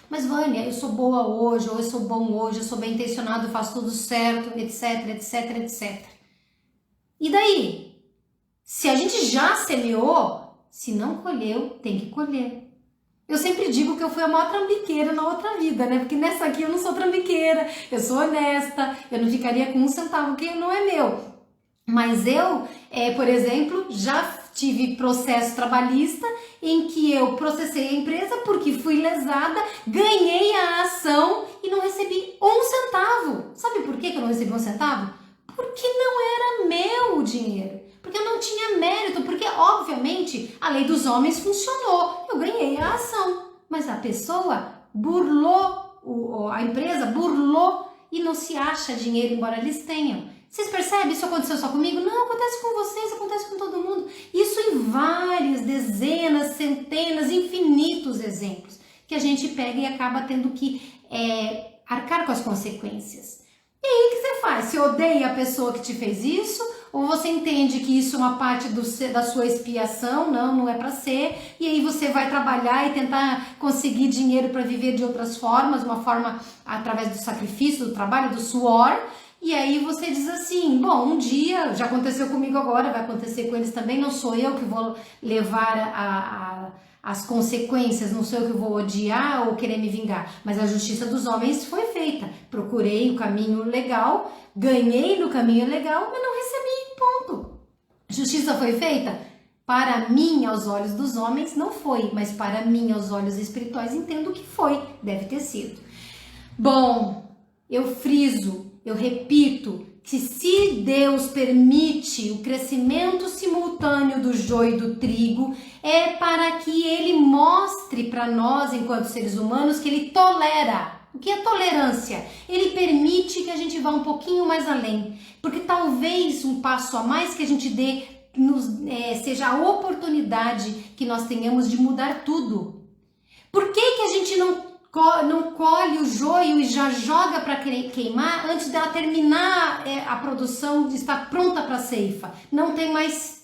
A: Mas Vânia, eu sou boa hoje, ou eu sou bom hoje, eu sou bem intencionado, eu faço tudo certo, etc, etc, etc. E daí? Se a gente já semeou, se não colheu, tem que colher. Eu sempre digo que eu fui a maior trambiqueira na outra vida, né? Porque nessa aqui eu não sou trambiqueira, eu sou honesta, eu não ficaria com um centavo que não é meu. Mas eu, por exemplo, já tive processo trabalhista em que eu processei a empresa porque fui lesada, ganhei a ação e não recebi um centavo. Sabe por que eu não recebi um centavo? Porque não era meu o dinheiro. Porque eu não tinha mérito, porque obviamente a lei dos homens funcionou, eu ganhei a ação, mas a pessoa burlou, a empresa burlou e não se acha dinheiro, embora eles tenham. Vocês percebem? Isso aconteceu só comigo? Não, acontece com vocês, acontece com todo mundo. Isso em várias, dezenas, centenas, infinitos exemplos que a gente pega e acaba tendo que arcar com as consequências. E aí o que você faz? Você odeia a pessoa que te fez isso? Ou você entende que isso é uma parte da sua expiação? Não é para ser. E aí você vai trabalhar e tentar conseguir dinheiro para viver de outras formas, uma forma através do sacrifício, do trabalho, do suor. E aí você diz assim, bom, um dia, já aconteceu comigo agora, vai acontecer com eles também, não sou eu que vou levar as consequências, não sou eu que vou odiar ou querer me vingar, mas a justiça dos homens foi feita. Procurei o caminho legal, ganhei no caminho legal, mas não recebi, ponto. Justiça foi feita? Para mim, aos olhos dos homens, não foi, mas para mim, aos olhos espirituais, entendo que foi, deve ter sido. Bom, eu friso, eu repito, que se Deus permite o crescimento simultâneo do joio e do trigo, é para que Ele mostre para nós, enquanto seres humanos, que Ele tolera. O que é tolerância? Ele permite que a gente vá um pouquinho mais além, porque talvez um passo a mais que a gente dê seja a oportunidade que nós tenhamos de mudar tudo. Por que a gente não colhe o joio e já joga para queimar antes dela terminar a produção, de estar pronta para a ceifa? Não tem mais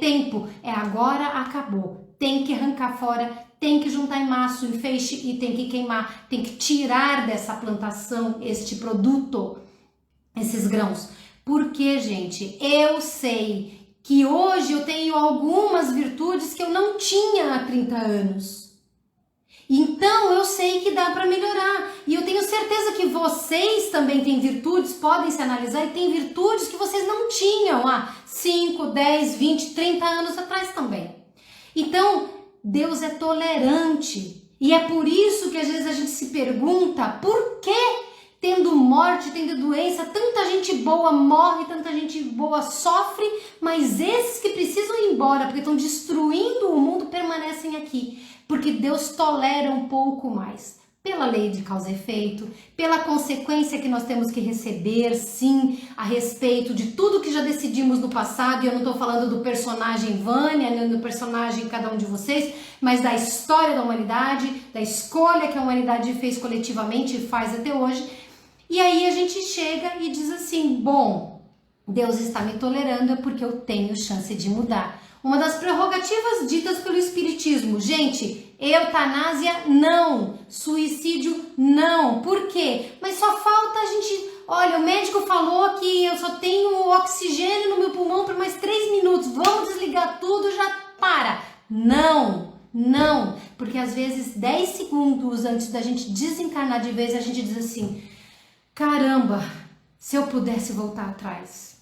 A: tempo, agora acabou, tem que arrancar fora, tem que juntar em maço, em feixe e tem que queimar, tem que tirar dessa plantação este produto, esses grãos. Porque, gente, eu sei que hoje eu tenho algumas virtudes que eu não tinha há 30 anos. Então eu sei que dá para melhorar. E eu tenho certeza que vocês também têm virtudes, podem se analisar e têm virtudes que vocês não tinham há 5, 10, 20, 30 anos atrás também. Então, Deus é tolerante. E é por isso que às vezes a gente se pergunta por que, tendo morte, tendo doença, tanta gente boa morre, tanta gente boa sofre, mas esses que precisam ir embora, porque estão destruindo o mundo, permanecem aqui. Porque Deus tolera um pouco mais. Pela lei de causa e efeito, pela consequência que nós temos que receber, sim, a respeito de tudo que já decidimos no passado, e eu não estou falando do personagem Vânia, nem do personagem cada um de vocês, mas da história da humanidade, da escolha que a humanidade fez coletivamente e faz até hoje. E aí a gente chega e diz assim, bom, Deus está me tolerando é porque eu tenho chance de mudar. Uma das prerrogativas ditas pelo Espiritismo, gente, eutanásia não, suicídio não. Por quê? Mas só falta a gente, olha, o médico falou que eu só tenho oxigênio no meu pulmão por mais 3 minutos, vamos desligar tudo, já para. Não, não, porque às vezes 10 segundos antes da gente desencarnar de vez, a gente diz assim, caramba, se eu pudesse voltar atrás.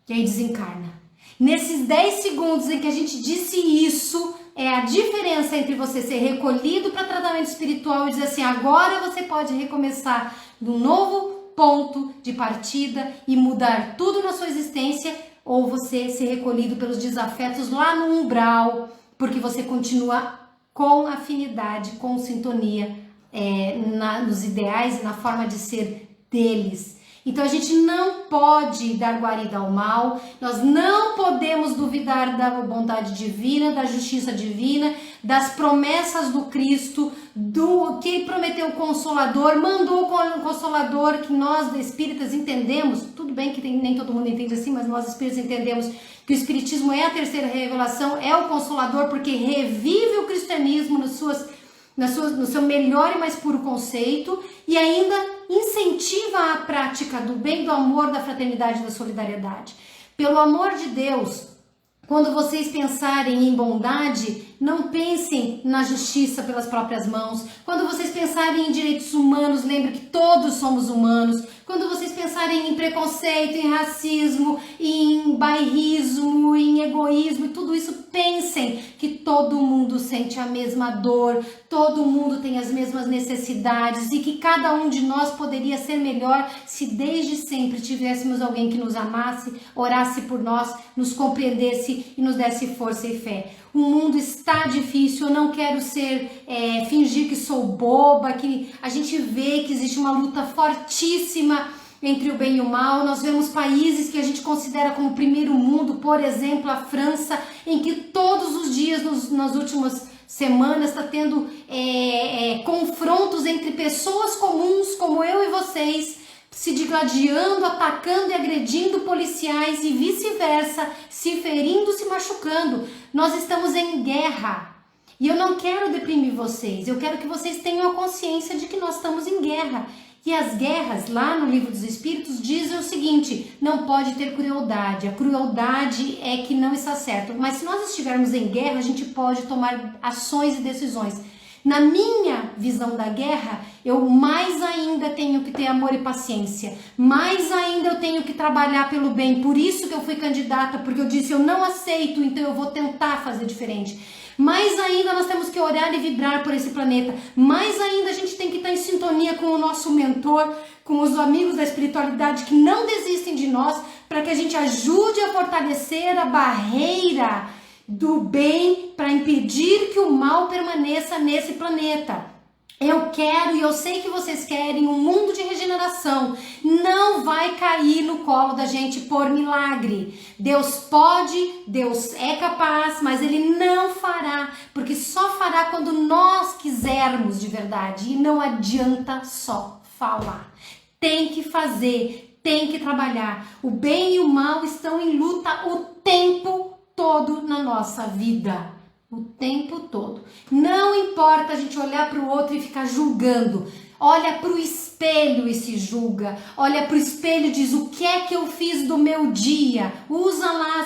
A: E aí desencarna. Nesses 10 segundos em que a gente disse isso, é a diferença entre você ser recolhido para tratamento espiritual e dizer assim, agora você pode recomeçar num novo ponto de partida e mudar tudo na sua existência, ou você ser recolhido pelos desafetos lá no umbral, porque você continua com afinidade, com sintonia nos ideais e na forma de ser deles. Então a gente não pode dar guarida ao mal, nós não podemos duvidar da bondade divina, da justiça divina, das promessas do Cristo, do que prometeu o Consolador, mandou o Consolador, que nós espíritas entendemos, tudo bem que nem todo mundo entende assim, mas nós espíritas entendemos que o Espiritismo é a terceira revelação, é o Consolador, porque revive o cristianismo no seu melhor e mais puro conceito e ainda incentiva a prática do bem, do amor, da fraternidade e da solidariedade. Pelo amor de Deus, quando vocês pensarem em bondade, não pensem na justiça pelas próprias mãos. Quando vocês pensarem em direitos humanos, lembrem que todos somos humanos. Quando vocês pensarem em preconceito, em racismo, em bairrismo, em egoísmo e tudo isso, pensem que todo mundo sente a mesma dor, todo mundo tem as mesmas necessidades e que cada um de nós poderia ser melhor se desde sempre tivéssemos alguém que nos amasse, orasse por nós, nos compreendesse e nos desse força e fé. O mundo está difícil, eu não quero fingir que sou boba, que a gente vê que existe uma luta fortíssima entre o bem e o mal. Nós vemos países que a gente considera como primeiro mundo, por exemplo, a França, em que todos os dias, nas últimas semanas, está tendo confrontos entre pessoas comuns, como eu e vocês, se digladiando, atacando e agredindo policiais e vice-versa, se ferindo, se machucando. Nós estamos em guerra. E eu não quero deprimir vocês, eu quero que vocês tenham a consciência de que nós estamos em guerra. E as guerras, lá no Livro dos Espíritos, dizem o seguinte: não pode ter crueldade. A crueldade é que não está certo. Mas se nós estivermos em guerra, a gente pode tomar ações e decisões. Na minha visão da guerra, eu mais ainda tenho que ter amor e paciência. Mais ainda eu tenho que trabalhar pelo bem. Por isso que eu fui candidata, porque eu disse: eu não aceito, então eu vou tentar fazer diferente. Mais ainda nós temos que orar e vibrar por esse planeta. Mais ainda a gente tem que estar em sintonia com o nosso mentor, com os amigos da espiritualidade que não desistem de nós, para que a gente ajude a fortalecer a barreira do bem para impedir que o mal permaneça nesse planeta. Eu quero e eu sei que vocês querem um mundo de regeneração. Não vai cair no colo da gente por milagre. Deus pode, Deus é capaz, mas Ele não fará, porque só fará quando nós quisermos de verdade. E não adianta só falar. Tem que fazer, tem que trabalhar. O bem e o mal estão em luta o tempo todo na nossa vida. O tempo todo. Não importa a gente olhar para o outro e ficar julgando. Olha para o espelho e se julga. Olha para o espelho e diz: o que é que eu fiz do meu dia? Usa lá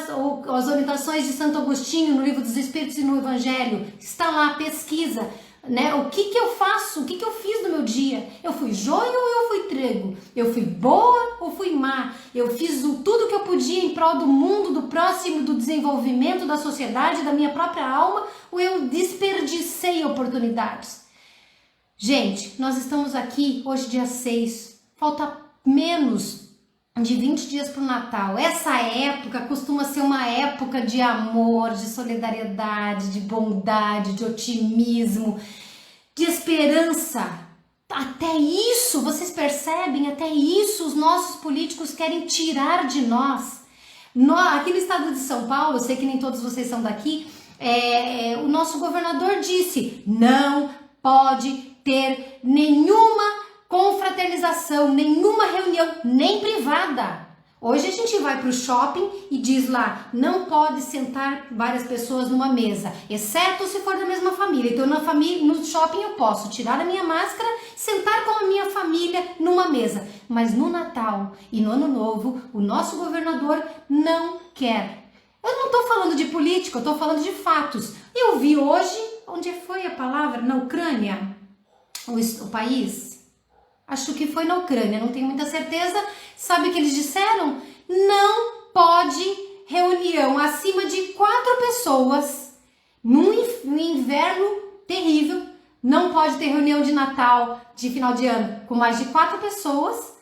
A: as orientações de Santo Agostinho no Livro dos Espíritos e no Evangelho. Está lá, pesquisa. Né? O que eu faço? O que eu fiz no meu dia? Eu fui joio ou eu fui trigo? Eu fui boa ou fui má? Eu fiz tudo que eu podia em prol do mundo, do próximo, do desenvolvimento da sociedade, da minha própria alma, ou eu desperdicei oportunidades? Gente, nós estamos aqui hoje dia 6, falta menos de 20 dias para o Natal. Essa época costuma ser uma época de amor, de solidariedade, de bondade, de otimismo, de esperança. Até isso, vocês percebem? Até isso os nossos políticos querem tirar de nós. Aqui no estado de São Paulo, eu sei que nem todos vocês são daqui, o nosso governador disse: não pode ter nenhuma confraternização, nenhuma reunião, nem privada. Hoje a gente vai para o shopping e diz lá: não pode sentar várias pessoas numa mesa, exceto se for da mesma família. Então no shopping eu posso tirar a minha máscara, sentar com a minha família numa mesa. Mas no Natal e no Ano Novo, o nosso governador não quer. Eu não estou falando de política, eu estou falando de fatos. Eu vi hoje, onde foi a palavra? Na Ucrânia, o país. Acho que foi na Ucrânia, não tenho muita certeza. Sabe o que eles disseram? Não pode reunião acima de 4 pessoas num inverno terrível. Não pode ter reunião de Natal, de final de ano, com mais de 4 pessoas.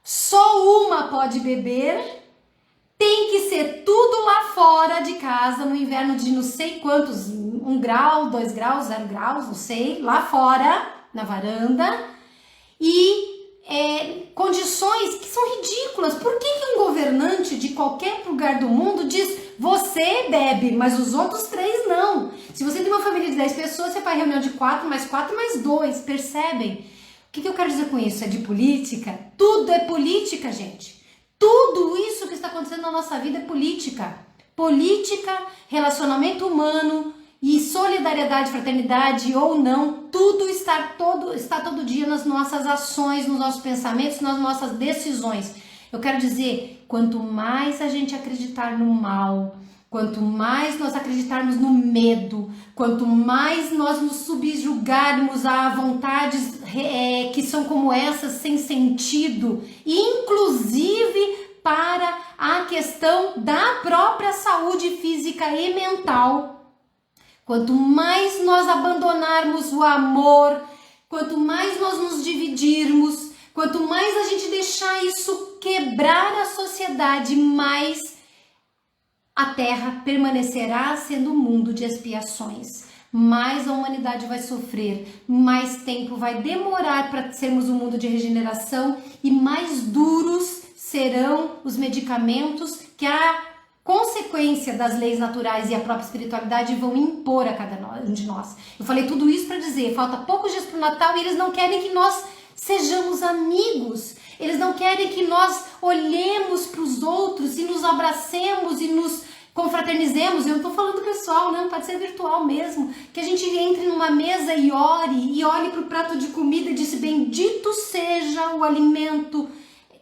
A: Só uma pode beber. Tem que ser tudo lá fora de casa, no inverno de não sei quantos, 1 grau, 2 graus, 0 graus, não sei, lá fora, na varanda. E condições que são ridículas. Por que um governante de qualquer lugar do mundo diz: você bebe, mas os outros 3 não? Se você tem uma família de 10 pessoas, você faz reunião de 4 mais 2, percebem? O que eu quero dizer com isso? É de política? Tudo é política, gente. Tudo isso que está acontecendo na nossa vida é política. Política, relacionamento humano e solidariedade, fraternidade ou não, tudo está todo dia nas nossas ações, nos nossos pensamentos, nas nossas decisões. Eu quero dizer, quanto mais a gente acreditar no mal, quanto mais nós acreditarmos no medo, quanto mais nós nos subjugarmos a vontades que são como essas, sem sentido, inclusive para a questão da própria saúde física e mental. Quanto mais nós abandonarmos o amor, quanto mais nós nos dividirmos, quanto mais a gente deixar isso quebrar a sociedade, mais a Terra permanecerá sendo um mundo de expiações. Mais a humanidade vai sofrer, mais tempo vai demorar para sermos um mundo de regeneração e mais duros serão os medicamentos que a consequência das leis naturais e a própria espiritualidade vão impor a cada um de nós. Eu falei tudo isso para dizer, falta poucos dias para o Natal e eles não querem que nós sejamos amigos. Eles não querem que nós olhemos para os outros e nos abracemos e nos confraternizemos, eu não estou falando pessoal, não, pode ser virtual mesmo, que a gente entre numa mesa e olhe para o prato de comida e diz, bendito seja o alimento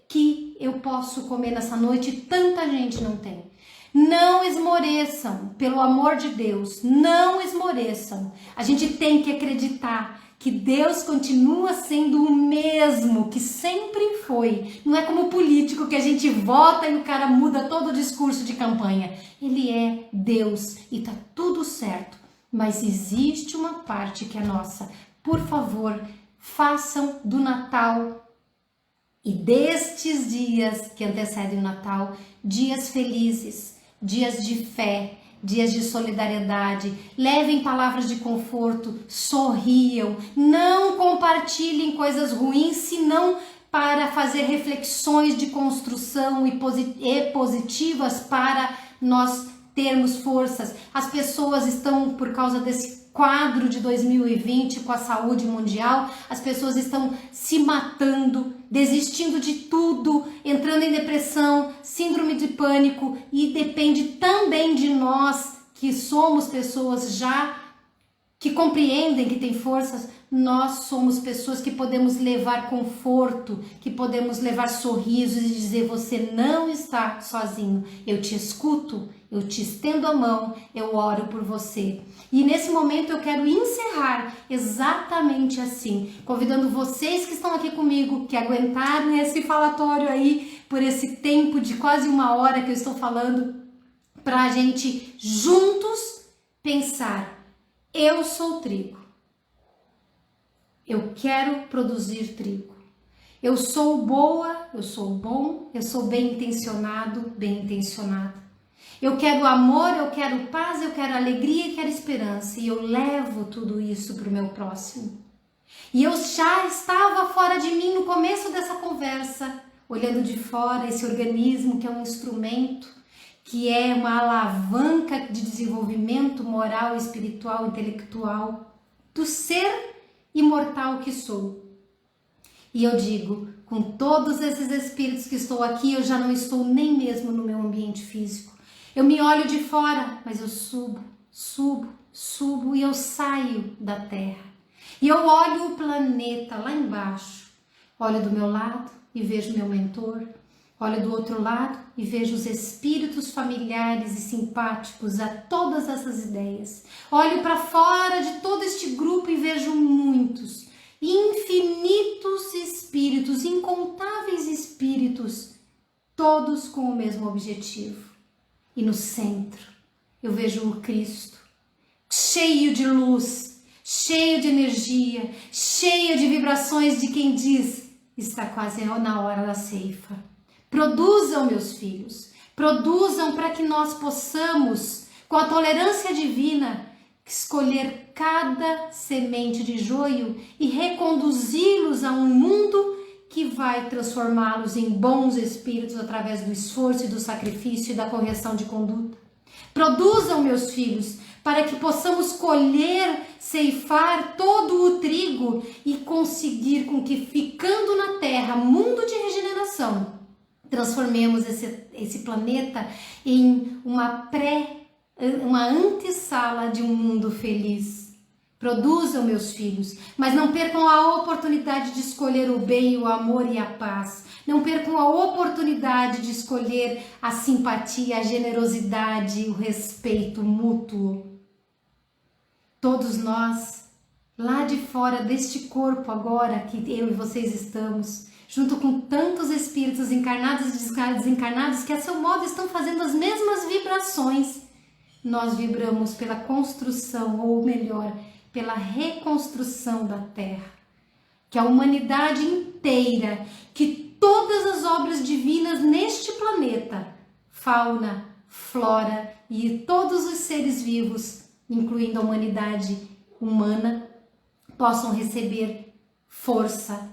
A: que eu posso comer nessa noite e tanta gente não tem. Não esmoreçam, pelo amor de Deus, não esmoreçam. A gente tem que acreditar que Deus continua sendo o mesmo que sempre foi. Não é como político que a gente vota e o cara muda todo o discurso de campanha. Ele é Deus e tá tudo certo. Mas existe uma parte que é nossa. Por favor, façam do Natal e destes dias que antecedem o Natal, dias felizes, dias de fé, dias de solidariedade. Levem palavras de conforto, sorriam, não compartilhem coisas ruins, senão para fazer reflexões de construção e positivas para nós termos forças. As pessoas estão, por causa desse quadro de 2020 com a saúde mundial, as pessoas estão se matando, desistindo de tudo, entrando em depressão, síndrome de pânico, e depende também de nós, que somos pessoas já que compreendem, que têm forças. Nós somos pessoas que podemos levar conforto, que podemos levar sorrisos e dizer, você não está sozinho, eu te escuto, eu te estendo a mão, eu oro por você. E nesse momento eu quero encerrar exatamente assim, convidando vocês que estão aqui comigo, que aguentaram esse falatório aí por esse tempo de quase 1 hora que eu estou falando, para a gente juntos pensar, eu sou trigo. Eu quero produzir trigo. Eu sou boa, eu sou bom, eu sou bem intencionado, bem intencionada. Eu quero amor, eu quero paz, eu quero alegria e quero esperança. E eu levo tudo isso para o meu próximo. E eu já estava fora de mim no começo dessa conversa, olhando de fora esse organismo que é um instrumento, que é uma alavanca de desenvolvimento moral, espiritual, intelectual, do ser imortal que sou. E eu digo, com todos esses espíritos que estou aqui, eu já não estou nem mesmo no meu ambiente físico. Eu me olho de fora, mas eu subo e eu saio da Terra. E eu olho o planeta lá embaixo. Olho do meu lado e vejo meu mentor. Olho do outro lado e vejo os espíritos familiares e simpáticos a todas essas ideias. Olho para fora de todo este grupo e vejo muitos, infinitos espíritos, incontáveis espíritos, todos com o mesmo objetivo. E no centro eu vejo o Cristo, cheio de luz, cheio de energia, cheio de vibrações de quem diz, está quase na hora da ceifa. Produzam, meus filhos, produzam para que nós possamos, com a tolerância divina, escolher cada semente de joio e reconduzi-los a um mundo que vai transformá-los em bons espíritos através do esforço e do sacrifício e da correção de conduta. Produzam, meus filhos, para que possamos colher, ceifar todo o trigo e conseguir com que, ficando na Terra, mundo de regeneração, transformemos esse planeta em uma antessala de um mundo feliz. Produzam, meus filhos, mas não percam a oportunidade de escolher o bem, o amor e a paz. Não percam a oportunidade de escolher a simpatia, a generosidade, o respeito mútuo. Todos nós, lá de fora deste corpo agora que eu e vocês estamos, junto com tantos espíritos encarnados e desencarnados que a seu modo estão fazendo as mesmas vibrações. Nós vibramos pela construção, ou melhor, pela reconstrução da Terra. Que a humanidade inteira, que todas as obras divinas neste planeta, fauna, flora e todos os seres vivos, incluindo a humanidade humana, possam receber força,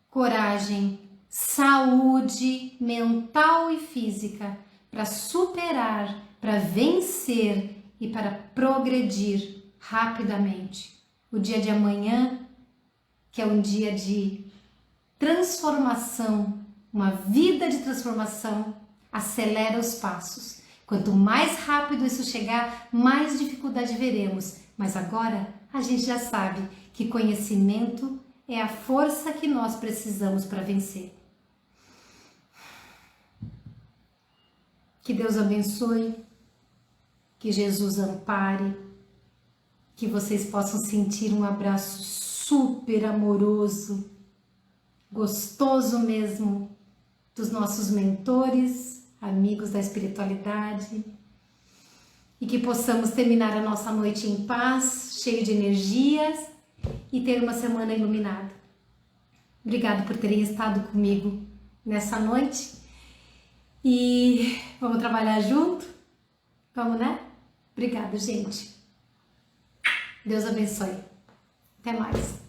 A: coragem, saúde mental e física para superar, para vencer e para progredir rapidamente. O dia de amanhã, que é um dia de transformação, uma vida de transformação, acelera os passos. Quanto mais rápido isso chegar, mais dificuldade veremos. Mas agora a gente já sabe que conhecimento é a força que nós precisamos para vencer. Que Deus abençoe, que Jesus ampare, que vocês possam sentir um abraço super amoroso, gostoso mesmo, dos nossos mentores, amigos da espiritualidade, e que possamos terminar a nossa noite em paz, cheio de energias e ter uma semana iluminada. Obrigado por terem estado comigo nessa noite e vamos trabalhar junto? Vamos, né? Obrigada, gente. Deus abençoe. Até mais.